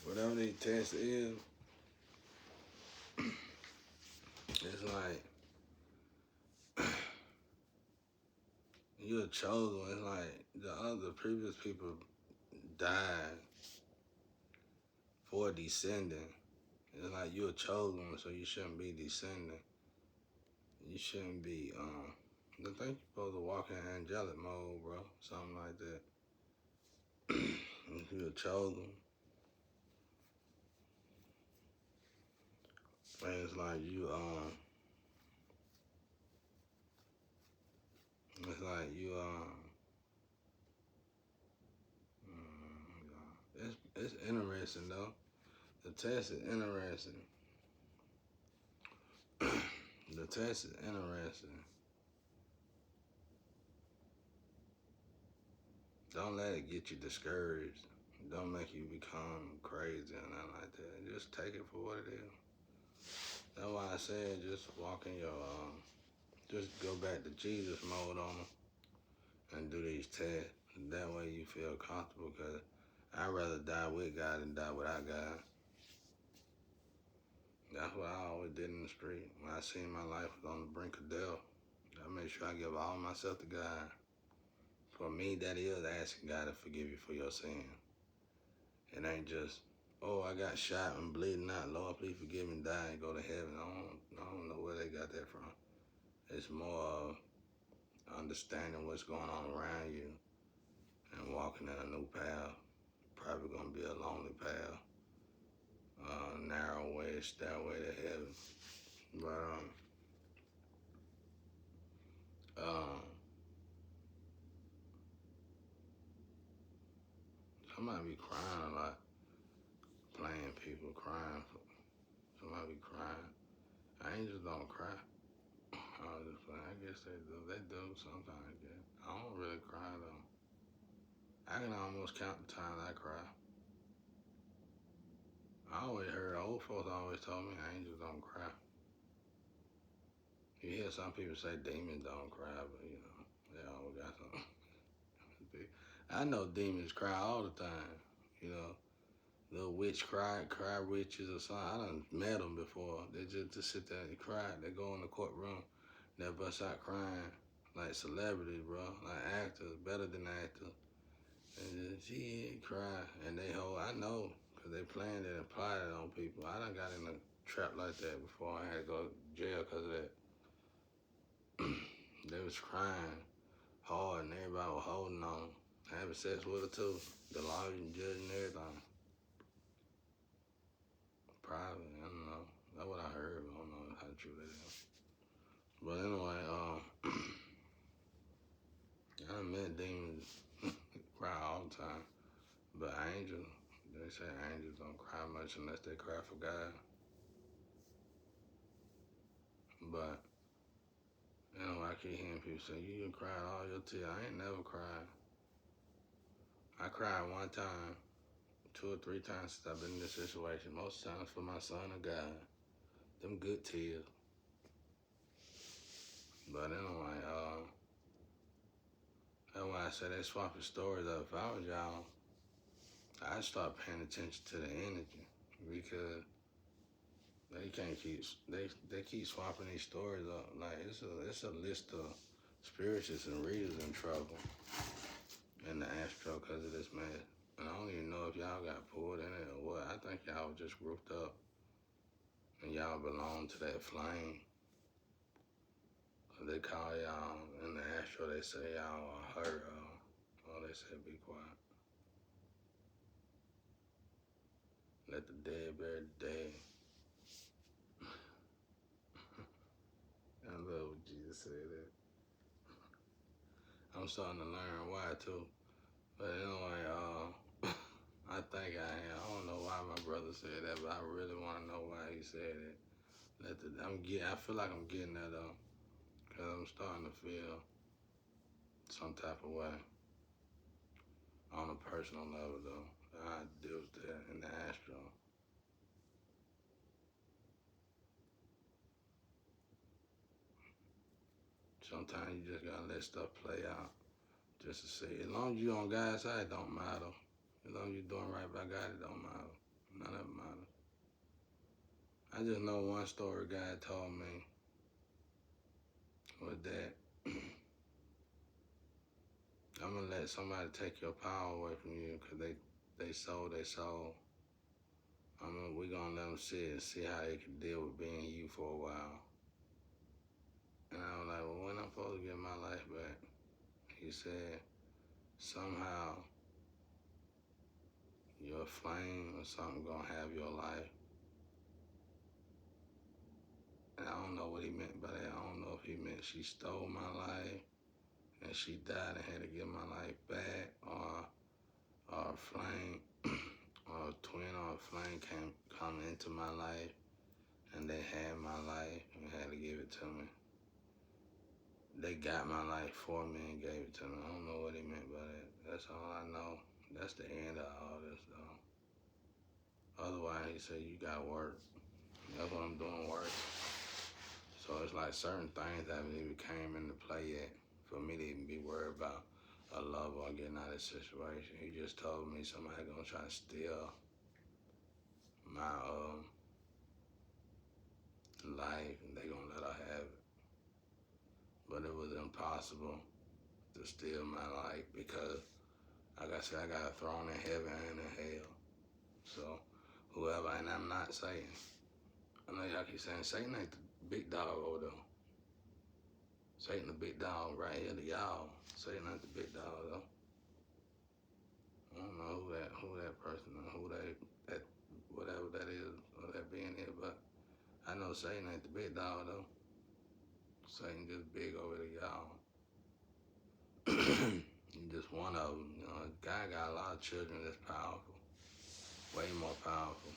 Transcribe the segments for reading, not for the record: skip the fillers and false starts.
whatever they test is, it's like you're chosen. It's like the other previous people died for descending. It's like you're chosen, so you shouldn't be descending. You shouldn't be. I think you're supposed to walk in angelic mode, bro. Something like that. If you're chosen, and it's like you. It's like you. It's interesting though. The test is interesting. The test is interesting. Don't let it get you discouraged. Don't make you become crazy or nothing like that. Just take it for what it is. That's why I said just walk in your, just go back to Jesus mode on them and do these tests. That way you feel comfortable because I'd rather die with God than die without God. That's what I always did in the street. When I seen my life was on the brink of death, I made sure I give all myself to God. For me, that is asking God to forgive you for your sin. It ain't just, oh, I got shot and bleeding out. Lord, please forgive me and die and go to heaven. I don't know where they got that from. It's more of understanding what's going on around you and walking in a new path. Probably gonna be a lonely path, narrow way, stairway to heaven. But somebody be crying a lot, playing people crying. Somebody be crying. Angels don't cry. I was just playing. I guess they do. They do sometimes. I guess. I don't really cry though. I can almost count the times I cry. I always heard old folks always told me angels don't cry. You hear some people say demons don't cry, but you know, they always got something. I know demons cry all the time. You know, little witch cry witches or something. I done met them before. They just sit there and cry. They go in the courtroom, they bust out crying like celebrities, bro, like actors, better than actors. And just, she cry, and they hold. I know, cause they planned it and plotted on people. I done got in a trap like that before. I had to go to jail cause of that. They was crying hard, and everybody was holding on, having sex with her too. The lawyer and judge and everything. Private, I don't know. That's what I heard. But I don't know how true that is. But anyway, I done met demons cry all the time. But angels, they say angels don't cry much unless they cry for God. But you know, I keep hearing people say, you done cried all your tears. I ain't never cried. I cried one time, 2 or 3 times since I've been in this situation. Most times for my son or God. Them good tears. But anyway, that's why I say they swapping stories up. If I was y'all, I'd start paying attention to the energy because they can't keep they keep swapping these stories up. Like it's a list of spiritualists and readers in trouble in the astro because of this mess. And I don't even know if y'all got pulled in it or what. I think y'all was just grouped up and y'all belong to that flame. They call y'all in the astro. They say y'all are hurt. Oh, they said be quiet. Let the dead bury the dead. I love what Jesus said that. I'm starting to learn why too. But anyway, I think I am. I don't know why my brother said that, but I really want to know why he said it. I feel like I'm getting that though, cause I'm starting to feel some type of way on a personal level though. I deal with that in the astro. Sometimes you just gotta let stuff play out just to see. As long as you on God's side, it don't matter. As long as you're doing right by God, it don't matter. None of it matters. I just know one story God told me was that I'm gonna let somebody take your power away from you because they sold their soul. We gonna let them sit and see how they can deal with being you for a while. And I was like, well, when I'm supposed to get my life back? He said, somehow your flame or something gonna have your life. And I don't know what he meant by that. I don't know if he meant she stole my life and she died and had to get my life back, or a flame, or a twin or a flame come into my life and they had my life and had to give it to me. They got my life for me and gave it to me. I don't know what he meant by that. That's all I know. That's the end of all this, though. Otherwise, he said, you got work. That's what I'm doing, work. So it's like certain things haven't even came into play yet for me to even be worried about a love or getting out of this situation. He just told me somebody gonna try to steal my life and they gonna let her have it. But it was impossible to steal my life because, like I said, I got a throne in heaven and in hell. So whoever, and I'm not Satan. I know y'all keep saying Satan ain't the big dog over there. Satan the big dog right here to y'all. Satan ain't the big dog though. I don't know who that person or who that whatever that is or that being is, but I know Satan ain't the big dog though. Satan just big over to y'all. He's just one of them. You know, God got a lot of children that's powerful, way more powerful.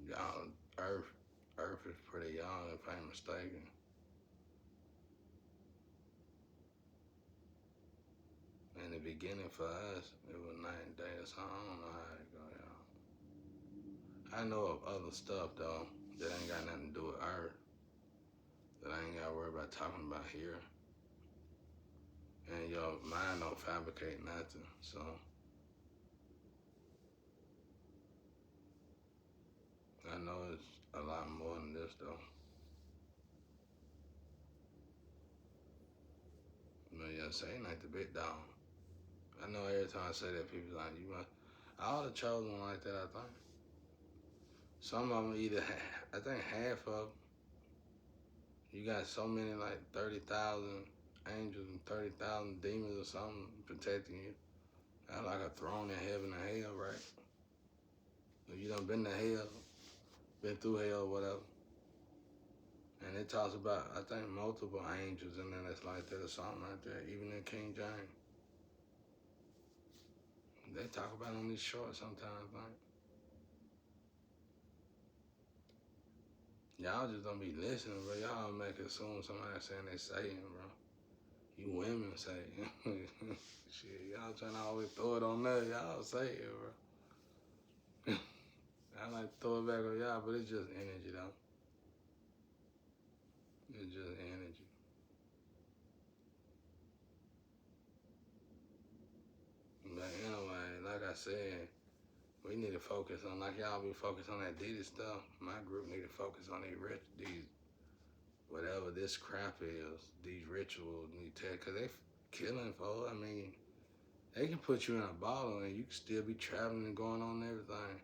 Y'all, Earth is pretty young if I ain't mistaken. In the beginning for us, it was night and day, so I don't know how it go, y'all. I know of other stuff though that ain't got nothing to do with Earth, that I ain't gotta worry about talking about here. And your mind don't fabricate nothing, so I know it's a lot more than this though. But yeah, Satan ain't the big dog. I know every time I say that, people like, you must, all the chosen like that, I think. Some of them either, I think half of them, you got so many, like 30,000 angels and 30,000 demons or something protecting you. That's like a throne in heaven and hell, right? If you done been to hell, been through hell or whatever. And it talks about, I think, multiple angels and then it's like that or something like that, even in King James. They talk about on these shorts sometimes, like. Y'all just don't be listening, bro. Y'all make it assume somebody saying they Satan, bro. You women say, shit, y'all trying to always throw it on us. Y'all say it, bro. I like to throw it back on y'all, but it's just energy, though. It's just energy. But anyway, like I said, we need to focus on, like y'all be focused on that Diddy stuff. My group need to focus on these whatever this crap is, these rituals need to, cause they killing folks. I mean, they can put you in a bottle and you can still be traveling and going on and everything.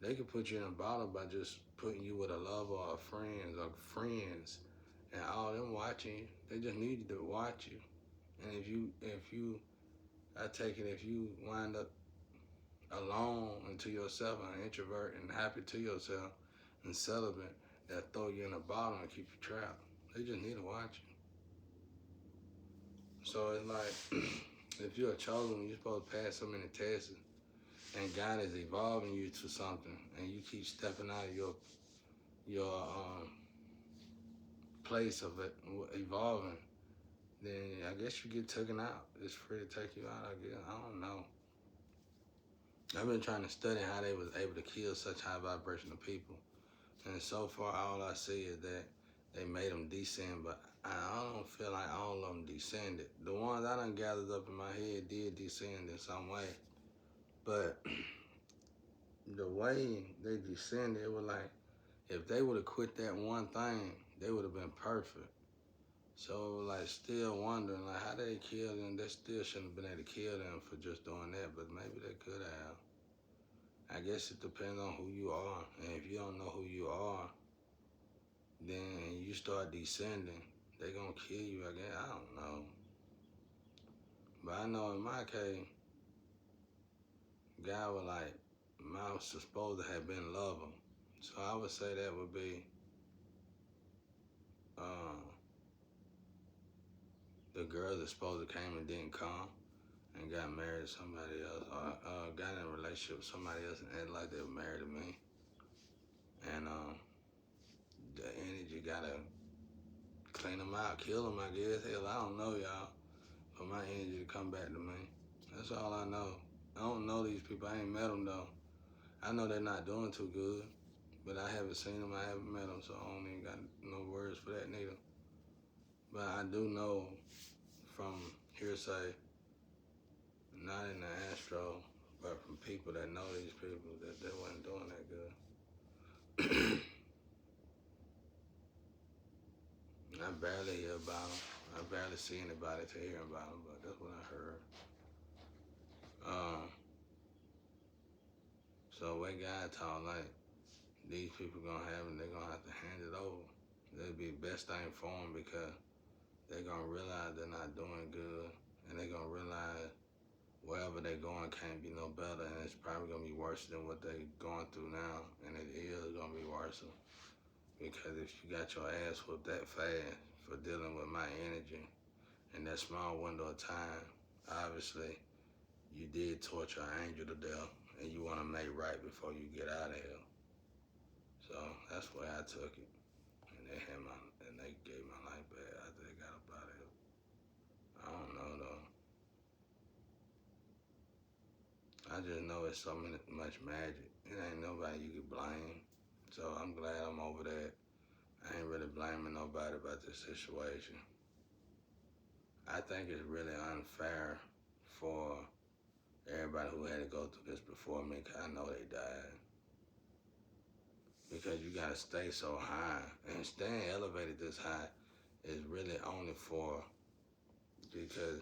They can put you in a bottle by just putting you with a lover or friends and all them watching you. They just need to watch you. And I take it, if you wind up alone and to yourself, an introvert and happy to yourself and celibate, that throw you in a bottle and keep you trapped. They just need to watch you. So it's like, if you're a chosen one, you're supposed to pass so many tests, and God is evolving you to something, and you keep stepping out of your place of it evolving, then I guess you get taken out. It's free to take you out, I guess. I don't know. I've been trying to study how they was able to kill such high vibrational people, and so far all I see is that they made them descend, but I don't feel like all of them descended. The ones I done gathered up in my head did descend in some way. But the way they descended, it was like if they would have quit that one thing, they would have been perfect. So it was like still wondering like how they killed them. They still shouldn't have been able to kill them for just doing that, but maybe they could have. I guess it depends on who you are. And if you don't know who you are, then you start descending, they gonna kill you, I guess. I don't know. But I know in my case, God was like, I was supposed to have been loving. So I would say that would be uh, the girl that supposed to came and didn't come and got married to somebody else, or got in a relationship with somebody else and acted like they were married to me. And the energy gotta clean them out, kill them, I guess. Hell, I don't know, y'all. For my energy to come back to me. That's all I know. I don't know these people. I ain't met them, though. I know they're not doing too good, but I haven't seen them. I haven't met them, so I don't even got no words for that neither. But I do know from hearsay, not in the astro, but from people that know these people, that they wasn't doing that good. I barely hear about them. I barely see anybody to hear about them, but that's what I heard. So what God taught, like, these people gonna have it, they're gonna have to hand it over. That'd be the best thing for them because they're gonna realize they're not doing good, and they're gonna realize wherever they're going can't be no better, and it's probably gonna be worse than what they're going through now, and it is gonna be worse. Because if you got your ass whooped that fast for dealing with my energy in that small window of time, obviously you did torture an angel to death, and you want to make right before you get out of here. So that's the way I took it. And they gave my life back after they got up out of here. I don't know though. I just know it's so much magic. It ain't nobody you can blame. So I'm glad I'm over that. I ain't really blaming nobody about this situation. I think it's really unfair for everybody who had to go through this before me, because I know they died. Because you gotta stay so high, and staying elevated this high is really only for, because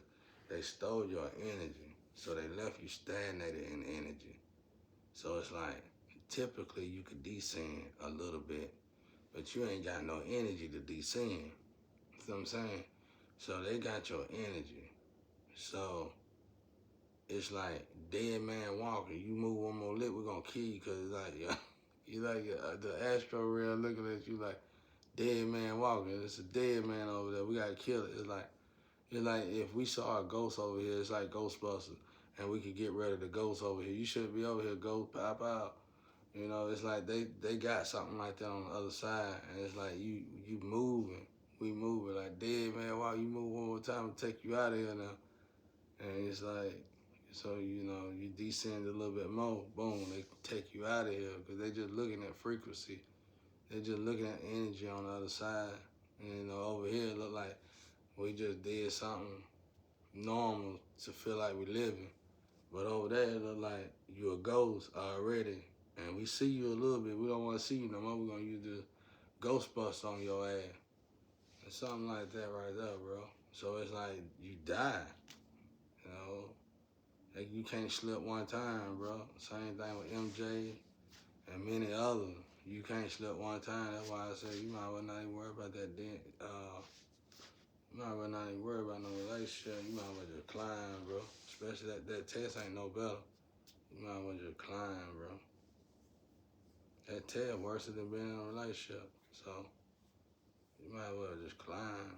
they stole your energy, so they left you stagnated in energy. So it's like, typically you could descend a little bit, but you ain't got no energy to descend. You know what I'm saying? So they got your energy. So it's like dead man walking. You move one more lip, we're gonna kill you, cause it's like you like the astro realm looking at you like dead man walking. It's a dead man over there. We gotta kill it. It's like if we saw a ghost over here, it's like Ghostbusters, and we could get rid of the ghost over here. You shouldn't be over here, ghost, pop out. You know, it's like they got something like that on the other side, and it's like you moving, we moving like dead man. Wow, you move one more time to take you out of here now, and it's like, so you know you descend a little bit more, boom, they take you out of here because they just looking at frequency, they just looking at energy on the other side, and you know over here it look like we just did something normal to feel like we living. But over there, it look like you a ghost already. And we see you a little bit. We don't want to see you no more. We're going to use the Ghostbuster on your ass. And something like that right there, bro. So it's like you die. You know? Like you can't slip one time, bro. Same thing with MJ and many others. You can't slip one time. That's why I say you might well not even worry about that then. You might well not even worry about no relationship. You might well just climb, bro. Especially that test ain't no better. You might well just climb, bro. That test worse than being in a relationship. So you might well just climb.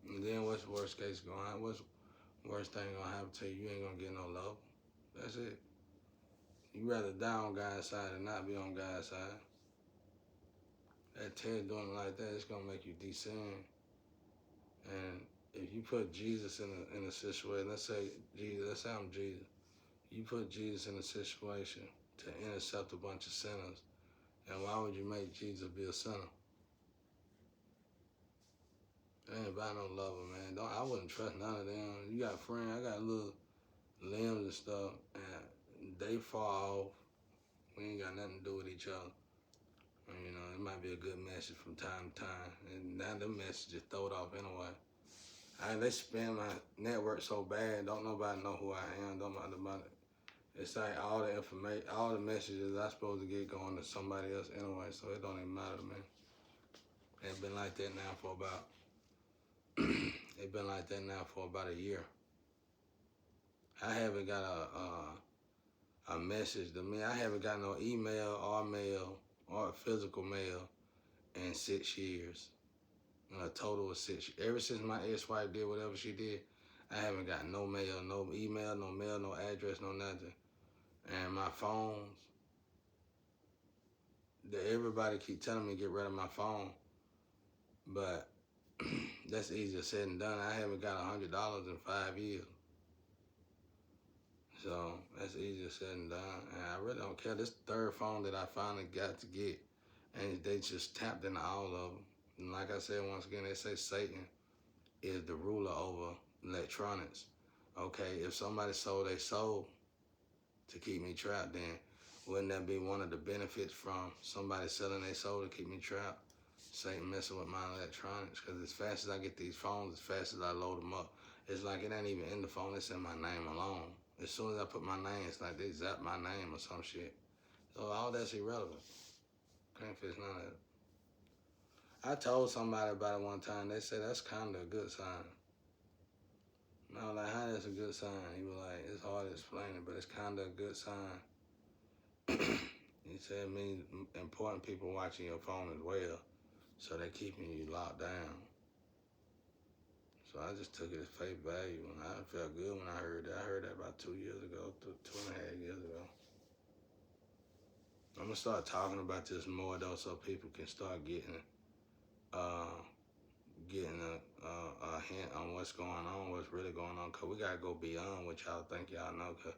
And then what's the worst case going on? What's the worst thing gonna happen to you? You ain't gonna get no love. That's it. You rather die on God's side than not be on God's side. That test doing it like that, it's gonna make you descend. And if you put Jesus in a situation, let's say I'm Jesus. You put Jesus in a situation to intercept a bunch of sinners, and why would you make Jesus be a sinner? They ain't about no lover, man. I wouldn't trust none of them. You got friends, I got little limbs and stuff, and they far off. We ain't got nothing to do with each other. And, you know, it might be a good message from time to time. And now the messages throw it off anyway. They spam my network so bad, don't nobody know who I am, don't nobody. It's like all the information, all the messages I supposed to get going to somebody else anyway, so it don't even matter to me. It's been like that now for about, it's been like that now for about a year. I haven't got a message to me. I haven't got no email or physical mail in 6 years. A total of 6 years. Ever since my ex-wife did whatever she did, I haven't got no mail, no email, no mail, no address, no nothing. And my phones, everybody keep telling me to get rid of my phone, but that's easier said than done. I haven't got $100 in 5 years. So that's easier said than done. And I really don't care. This third phone that I finally got to get, and they just tapped into all of them. And like I said, once again, they say Satan is the ruler over electronics. Okay, if somebody sold their soul to keep me trapped, then wouldn't that be one of the benefits from somebody selling their soul to keep me trapped? Satan messing with my electronics, because as fast as I get these phones, as fast as I load them up, it's like it ain't even in the phone, it's in my name alone. As soon as I put my name, it's like they zap my name or some shit. So all that's irrelevant. Can't fix none of it. I told somebody about it one time, they said that's kind of a good sign. And I was like, how that's a good sign? He was like, it's hard to explain it, but it's kind of a good sign. He said it means important people watching your phone as well, so they're keeping you locked down. So I just took it as face value, and I felt good when I heard that. I heard that about 2 years ago, 2.5 years ago. I'm gonna start talking about this more though, so people can start getting a hint on what's going on, what's really going on. Cause we gotta go beyond what y'all think y'all know. Cause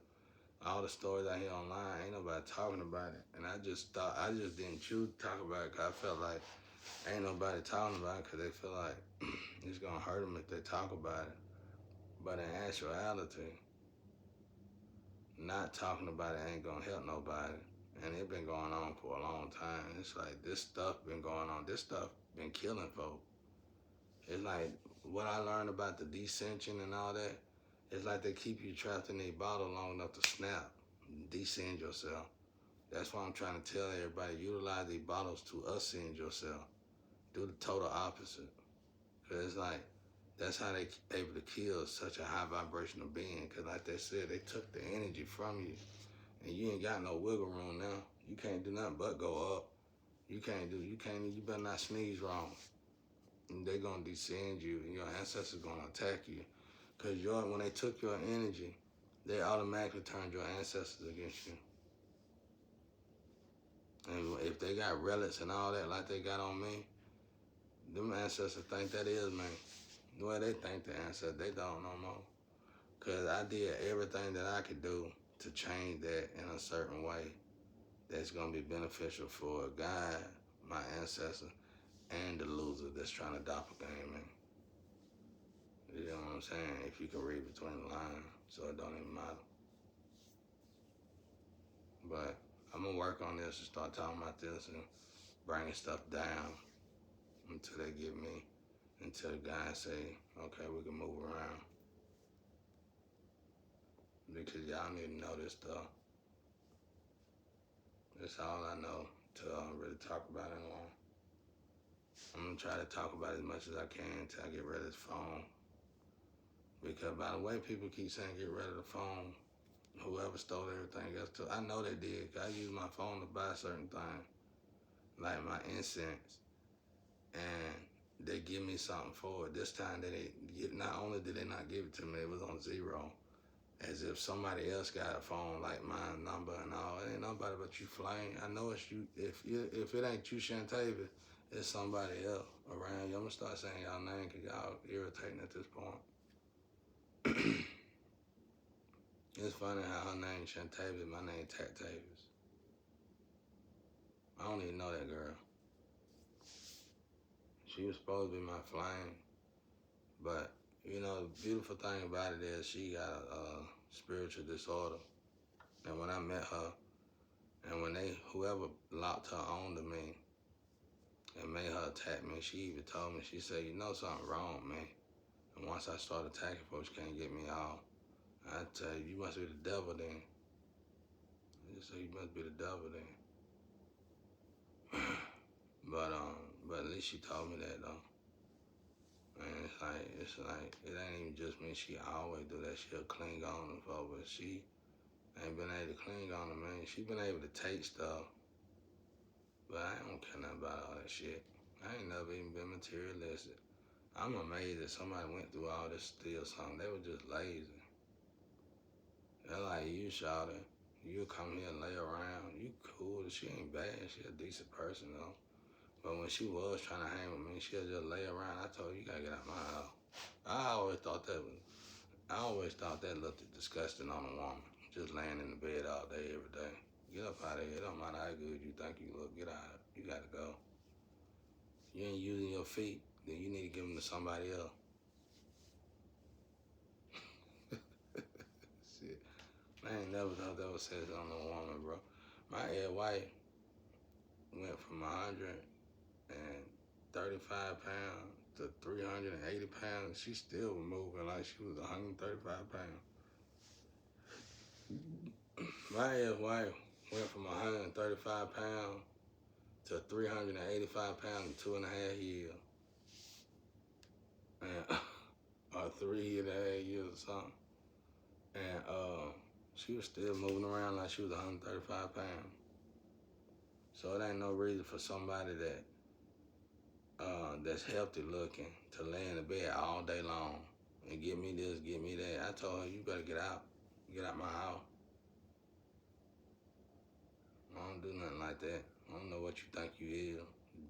all the stories I hear online, ain't nobody talking about it. And I just didn't choose to talk about it, cause I felt like ain't nobody talking about it, cause they feel like it's gonna hurt them if they talk about it. But in actuality, not talking about it ain't gonna help nobody. And it been going on for a long time. It's like this stuff been going on. This stuff been killing folks. It's like what I learned about the descension and all that. It's like they keep you trapped in a bottle long enough to snap, descend yourself. That's why I'm trying to tell everybody, utilize these bottles to ascend yourself. Do the total opposite. Cause it's like, that's how they able to kill such a high vibrational being. Cause like they said, they took the energy from you. And you ain't got no wiggle room now. You can't do nothing but go up. You better not sneeze wrong. And they gonna descend you, and your ancestors gonna attack you. Cause when they took your energy, they automatically turned your ancestors against you. And if they got relics and all that like they got on me, them ancestors think that is me. Well, they think the ancestors, they don't no more. Cause I did everything that I could do to change that in a certain way that's gonna be beneficial for God, my ancestor, and the loser that's trying to doppelganger me. You know what I'm saying? If you can read between the lines, so it don't even matter. But I'm gonna work on this and start talking about this and bringing stuff down until they get me, until the guys say, okay, we can move around. Because y'all need to know this stuff. That's all I know to really talk about it long. I'm gonna try to talk about it as much as I can until I get rid of this phone. Because by the way people keep saying get rid of the phone, whoever stole everything else too, I know they did. I use my phone to buy certain things, like my incense, and they give me something for it. This time not only did they not give it to me, it was on zero, as if somebody else got a phone like my number and all. It ain't nobody but you, Flame. I know it's you. If it ain't you, Shantavia, it's somebody else around you. I'm gonna start saying y'all name because y'all irritating at this point. It's funny how her name Shantavia, my name Tactavius. I don't even know that girl. She was supposed to be my flame, but you know the beautiful thing about it is she got a spiritual disorder, And when I met her, and when whoever locked her on to me and made her attack me, she even told me, she said, you know something wrong, man. And once I started attacking folks, you can't get me off. I tell you, you must be the devil then. I just say, you must be the devil then. but at least she told me that though. And it's like, it ain't even just me. She always do that. She'll cling on to folks, but she ain't been able to cling on them, man. She been able to take stuff, but I don't care nothing about all that shit. I ain't never even been materialistic. I'm amazed that somebody went through all this still something. They were just lazy. They're like you, Shawty. You come here and lay around. You cool. She ain't bad. She a decent person though. But when she was trying to hang with me, she'll just lay around. I told her, you gotta get out my house. I always thought that looked disgusting on a woman. Just laying in the bed all day, every day. Get up out of here. It don't matter how good you think you look. Get out. You gotta go. You ain't using your feet, then you need to give them to somebody else. Shit. I ain't never thought that was said on a woman, bro. My ex-wife went from 135 pounds to 380 pounds. She still was moving like she was 135 pounds. My ex-wife went from 135 pounds to 385 pounds in 2.5 years. And, or 3.5 years or something. And she was still moving around like she was 135 pounds. So it ain't no reason for somebody that's healthy looking to lay in the bed all day long and get me this, get me that. I told her, you better get out my house. I don't do nothing like that. I don't know what you think you is,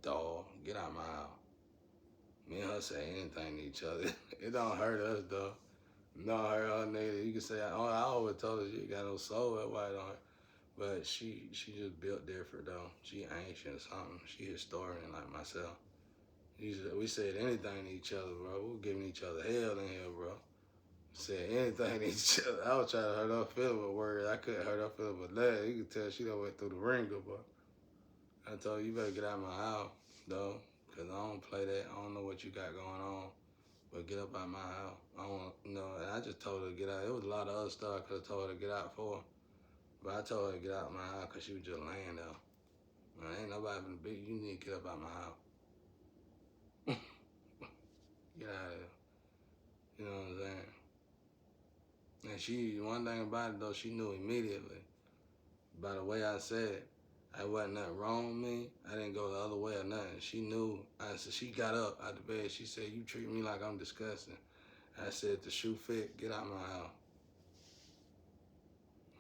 dog. Get out my house. Me and her say anything to each other. It don't hurt us though. No, her nigga. You can say I always told her she got no soul. That's why it don't hurt. But she just built different though. She ancient or something. She historian like myself. We said anything to each other, bro. We were giving each other hell in here, bro. Said anything to each other. I was trying to hurt her feelings with words. I couldn't hurt her feelings with that. You could tell she done went through the ringer, bro. I told her, you better get out of my house, though, because I don't play that. I don't know what you got going on, but get up out of my house. I don't know. And I just told her to get out. There was a lot of other stuff I could have told her to get out for. But I told her to get out of my house because she was just laying there. Man, ain't nobody finna beat you. You need to get up out of my house. Get out of there. You know what I'm saying? And one thing about it though, she knew immediately. By the way I said it, I wasn't nothing wrong with me. I didn't go the other way or nothing. She knew. She got up out the bed. She said, you treat me like I'm disgusting. I said, the shoe fit, get out my house.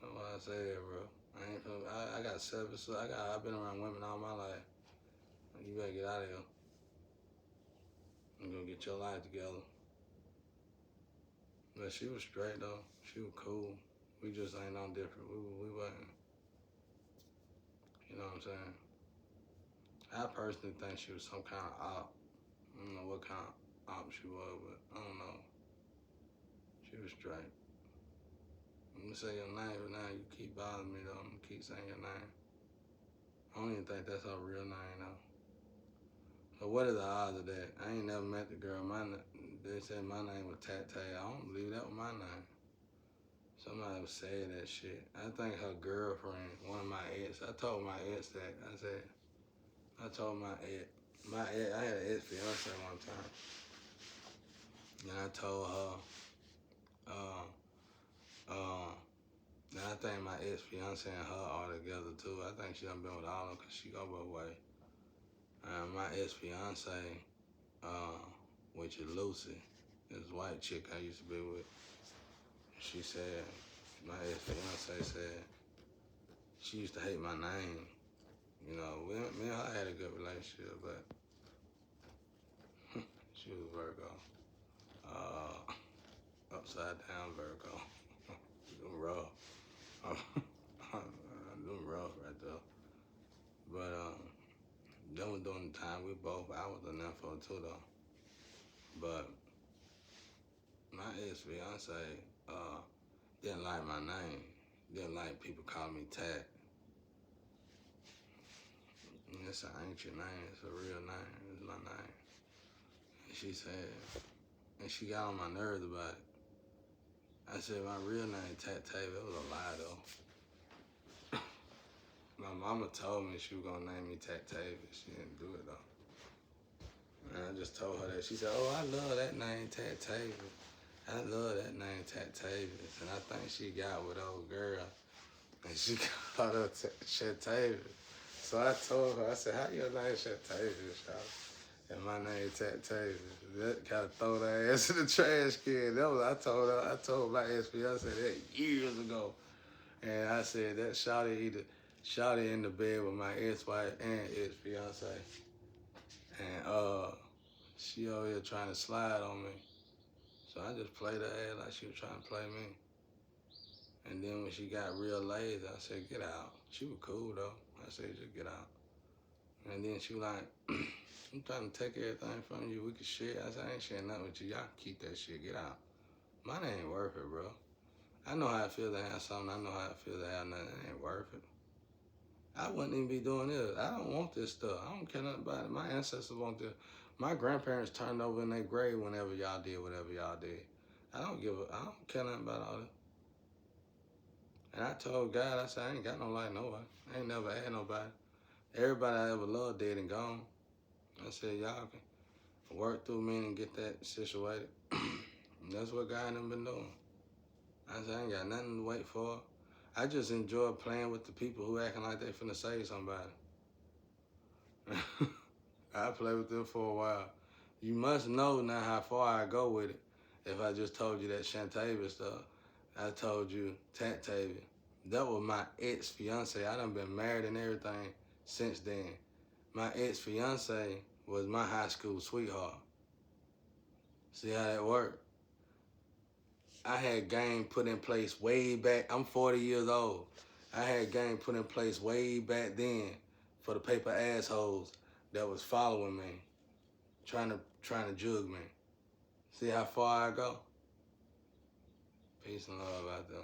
That's why I say that, bro. I got I've been around women all my life. You better get out of here and go get your life together. But she was straight though. She was cool. We just ain't no different. We wasn't. You know what I'm saying? I personally think she was some kind of op. I don't know what kind of op she was, but I don't know. She was straight. I'm gonna say your name, but now you keep bothering me though. I'm gonna keep saying your name. I don't even think that's her real name though. So what are the odds of that? I ain't never met the girl. They said my name was Tat Tay. I don't believe that was my name. Somebody was saying that shit. I think her girlfriend, one of my ex, I told my ex that. I told my ex, I had an ex fiance one time. And I told her, and I think my ex fiance and her are together too. I think she done been with all of them because she go both ways. My ex fiance, which is Lucy, this white chick I used to be with, she said, my ex fiance said, she used to hate my name. You know, me and her had a good relationship, but she was Virgo. Upside down Virgo. Them rough. Them rough right there. But them was during the time I was a nympho too though. But my ex fiance didn't like my name. Didn't like people calling me Tat. And it's an ancient name. It's a real name. It's my name. And she said, and she got on my nerves about it. I said, my real name, Tat Tavis. It was a lie, though. My mama told me she was going to name me Tat Tavis. She didn't do it, though. And I just told her that. She said, oh, I love that name, Tat Tavis. I love that name, Tat Tavis. And I think she got with old girl. And she called her Shatavis. So I told her, I said, how your name Shatavis, y'all? And my name Tat Tavis. That kind of throw her ass in the trash can. That was, I told my ex-fiance that years ago. And I said, that Shawty in the bed with my ex-wife and ex-fiance. And she over here trying to slide on me. So I just played her ass like she was trying to play me. And then when she got real lazy, I said, get out. She was cool, though. I said, just get out. And then she was like, I'm trying to take everything from you. We can share. I said, I ain't sharing nothing with you. Y'all can keep that shit. Get out. Mine ain't worth it, bro. I know how it feels to have something. I know how it feels to have nothing. It ain't worth it. I wouldn't even be doing this. I don't want this stuff. I don't care nothing about it. My ancestors want this. My grandparents turned over in their grave whenever y'all did whatever y'all did. I don't care nothing about all that. And I told God, I said, I ain't got no like nobody. I ain't never had nobody. Everybody I ever loved dead and gone. I said, y'all can work through me and get that situated. And that's what God done been doing. I said, I ain't got nothing to wait for. I just enjoy playing with the people who acting like they finna save somebody. I play with them for a while. You must know now how far I go with it. If I just told you that Shantavia stuff, I told you Tat Tavia. That was my ex-fiance. I done been married and everything since then. My ex-fiance was my high school sweetheart. See how that worked? I had game put in place way back. I'm 40 years old. I had game put in place way back then for the paper assholes that was following me, trying to jug me. See how far I go? Peace and love out there.